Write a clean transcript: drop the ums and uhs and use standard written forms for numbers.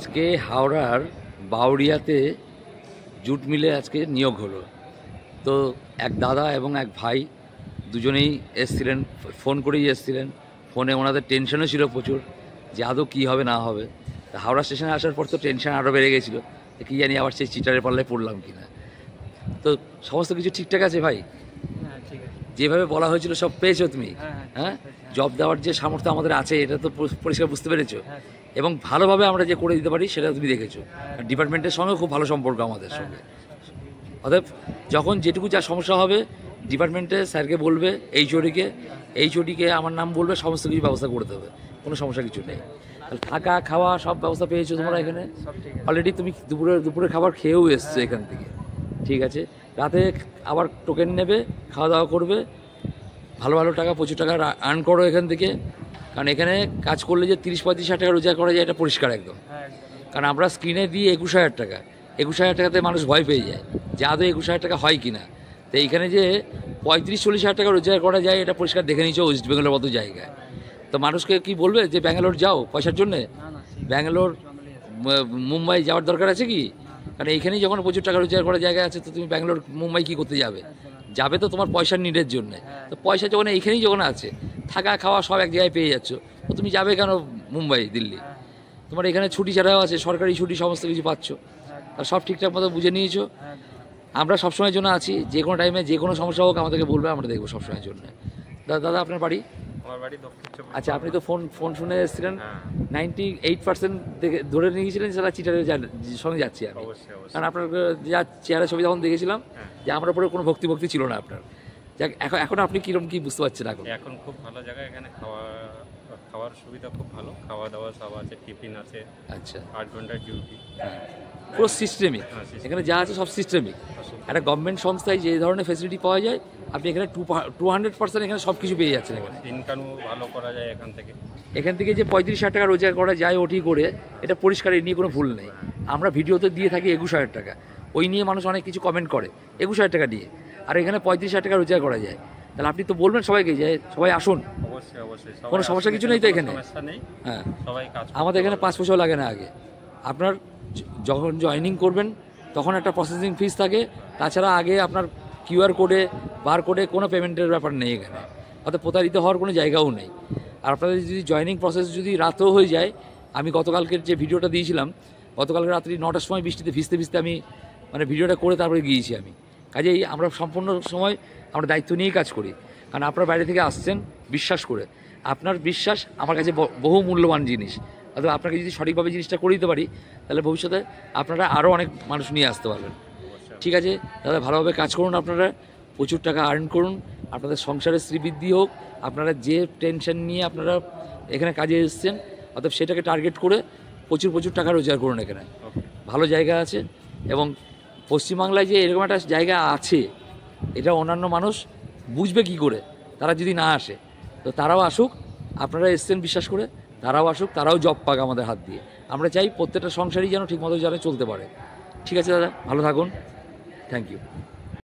আজকে হাওড়ার বাউরিয়াতে জুট মিলে আজকে নিয়োগ হলো। তো এক দাদা এবং এক ভাই দুজনেই এসছিলেন, ফোন করেই এসছিলেন। ফোনে ওনাদের টেনশনও ছিল প্রচুর যে আদৌ কী হবে না হবে। তা হাওড়া স্টেশনে আসার পর তো টেনশন আরও বেড়ে গেছিলো, কী জানি আবার সেই চিটারের পাল্লায় পড়লাম কি না। তো সমস্ত কিছু ঠিকঠাক আছে ভাই? যেভাবে বলা হয়েছিল সব পেয়েছো তুমি? হ্যাঁ, জব দেওয়ার যে সামর্থ্য আমাদের আছে এটা তো পরিষ্কার বুঝতে পেরেছো, এবং ভালোভাবে আমরা যে করে দিতে পারি সেটা তুমি দেখেছো। ডিপার্টমেন্টের সঙ্গে খুব ভালো সম্পর্ক আমাদের সঙ্গে। অতএব যখন যেটুকু যা সমস্যা হবে ডিপার্টমেন্টে স্যারকে বলবে, এইচওডিকে আমার নাম বলবে, সমস্ত কিছু ব্যবস্থা করে দেবে, কোনো সমস্যা কিছু নেই। থাকা খাওয়া সব ব্যবস্থা পেয়েছো তোমরা এখানে? অলরেডি তুমি দুপুরে খাবার খেয়েও এসছো এখান থেকে, ঠিক আছে। রাতে আবার টোকেন নেবে, খাওয়া দাওয়া করবে, ভালো ভালো টাকা, প্রচুর টাকা আর্ন করো এখান থেকে। কারণ এখানে কাজ করলে যে 30-35 হাজার টাকা রোজগার করা যায় এটা পরিষ্কার একদম। কারণ আমরা স্ক্রিনে দিই 21,000 টাকা, 21,000 টাকাতে মানুষ ভয় পেয়ে যায় যে আদৌ 21,000 টাকা হয় কি না। তো এইখানে যে 35-40 হাজার টাকা রোজগার করা যায় এটা পরিষ্কার দেখে নিচ্ছ ওয়েস্ট বেঙ্গলের মতো জায়গায়। তো মানুষকে কি বলবে যে ব্যাঙ্গালোর যাও পয়সার জন্যে? ব্যাঙ্গালোর মুম্বাই যাওয়ার দরকার আছে কি? কারণ এইখানেই যখন প্রচুর টাকা রোজগার করার জায়গা আছে, তো তুমি ব্যাঙ্গালোর মুম্বাই কী করতে যাবে? যাবে তো তোমার পয়সার নিডের জন্যে। তো পয়সা যখন এইখানেই যখন আছে, থাকা খাওয়া সব এক জায়গায় পেয়ে যাচ্ছ, তো তুমি যাবে কেন মুম্বাই দিল্লি? তোমার এখানে ছুটি ছাড়াও আছে, সরকারি ছুটি, সমস্ত কিছু পাচ্ছ, আর সব ঠিকঠাক মতো বুঝে নিয়েছো। আমরা সবসময়ের জন্য আছি, যে কোনো টাইমে যে কোনো সমস্যা হোক আমাদেরকে বলবে, আমরা দেখবো সবসময়ের জন্য। দাদা আপনার বাড়ি? আচ্ছা, আপনি তো ফোন শুনে এসেছিলেন, 98% ধরে নিয়ে গেছিলেন সেটা চিটারের সঙ্গে যাচ্ছি আমি। কারণ আপনার যা চেহারা ছবি যখন দেখেছিলাম যে আমার উপরে কোনো ভক্তি ছিল না আপনার। যাক, এখন আপনি কীরকম কী বুঝতে পারছেন? এখন খুব ভালো জায়গা, এখানে খাওয়ার সুবিধা খুব ভালো, খাওয়া দাওয়া সব আছে, টিফিন আছে। আচ্ছা, 8 ঘন্টার ডিউটি, পুরো সিস্টেমিক। এখানে যা আছে সব সিস্টেমিক। একটা গভর্নমেন্ট সংস্থায় যে ধরনের ফেসিলিটি পাওয়া যায় আপনি এখানে 200% এখানে সব কিছু পেয়ে যাচ্ছেন। এখানে ইনকামও ভালো করা যায় এখান থেকে যে 35,000 টাকা রোজগার করা যায় ওটি করে, এটা পরিষ্কার, এই নিয়ে কোনো ভুল নেই। আমরা ভিডিওতে দিয়ে থাকি 21,000 টাকা, ওই নিয়ে মানুষ অনেক কিছু কমেন্ট করে 21,000 টাকা দিয়ে, আর এখানে 35,000 টাকা রোজগার করা যায়। তাহলে আপনি তো বলবেন সবাইকে যে সবাই আসুন, কোনো সমস্যা কিছু নেই তো এখানে। হ্যাঁ, আমাদের এখানে 5 পয়সাও লাগে না আগে। আপনার যখন জয়েনিং করবেন তখন একটা প্রসেসিং ফিস থাকে, তাছাড়া আগে আপনার কিউআর কোডে কোনো পেমেন্টের ব্যাপার নেই এখানে, অর্থাৎ প্রতারিত হওয়ার কোনো জায়গাও নেই। আর আপনাদের যদি জয়েনিং প্রসেস যদি রাতেও হয়ে যায়, আমি গতকালকের যে ভিডিওটা দিয়েছিলাম, গতকালকে রাত্রি 9টার সময় বৃষ্টিতে ভিজতে আমি ভিডিওটা করে তারপরে গিয়েছি আমি। কাজেই আমরা সম্পূর্ণ সময় আমরা দায়িত্ব নিয়েই কাজ করি। কারণ আপনার বাইরে থেকে আসছেন বিশ্বাস করে, আপনার বিশ্বাস আমার কাছে বহু মূল্যবান জিনিস। অথবা আপনাকে যদি সঠিকভাবে জিনিসটা করে দিতে পারি, তাহলে ভবিষ্যতে আপনারা আরও অনেক মানুষ নিয়ে আসতে পারবেন। ঠিক আছে দাদা, ভালোভাবে কাজ করুন, আপনারা প্রচুর টাকা আর্ন করুন, আপনাদের সংসারের শ্রীবৃদ্ধি হোক। আপনারা যে টেনশন নিয়ে আপনারা এখানে কাজে এসেছেন, অর্থাৎ সেটাকে টার্গেট করে প্রচুর টাকা রোজগার করুন। এখানে ভালো জায়গা আছে, এবং পশ্চিমবাংলায় যে এরকম একটা জায়গা আছে এটা অন্যান্য মানুষ বুঝবে কি করে, তারা যদি না আসে। তো তারাও আসুক, আপনারা এসছেন বিশ্বাস করে, তারাও আসুক, তারাও জব পাক আমাদের হাত দিয়ে। আমরা চাই প্রত্যেকটা সংসারই যেন ঠিকমতো যেন চলতে পারে। ঠিক আছে দাদা, ভালো থাকুন, থ্যাংক ইউ।